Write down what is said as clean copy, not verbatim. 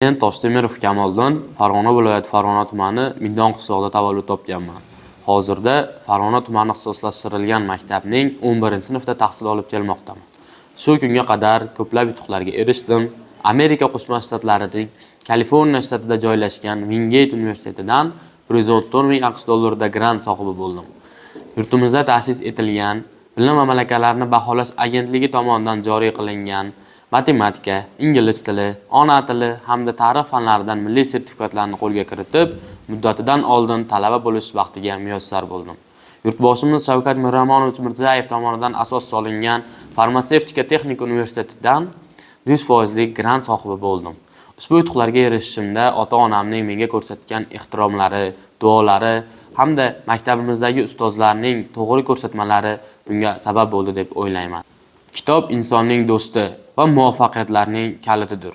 Men Toshtemirov Kamoliddin, Farg'ona viloyati Farg'ona tumani Mindon qishlog'ida tavallud topganman. Hozirda Farg'ona tumani ixtisoslashtirilgan maktabning 11-sinfda tahsil olib kelmoqdaman. Shu kunga qadar ko'plab yutuqlarga erishdim. Amerika Qo'shma Shtatlarining Kaliforniya shtatida joylashgan Wingate universitetidan 114 ming AQSh dollarida grant sohibi bo'ldim. Yurtimizda ta'sis etilgan Bilim va malakalarni baholash agentligi tomonidan joriy qilingan matematika, ingliz tili, ona tili hamda tarix fanlaridan milliy sertifikatlarni qo'lga kiritib, muddatidan oldin talaba bo'lish vaqtiga muyassar bo'ldim. Yurtboshimiz Shavkat Miromonovich Mirziyoyev tomonidan asos solingan Farmatsevtika texnik universitetidan 100% grant sohibi bo'ldim. Ushbu yutuqlarga erishishimda ota-onamning menga ko'rsatgan ehtiromlari, duolari hamda maktabimizdagi ustozlarning to'g'ri ko'rsatmalari bunga sabab bo'ldi deb o'ylayman. Kitob insonning do'sti va muvaffaqiyatlarning kalitidir.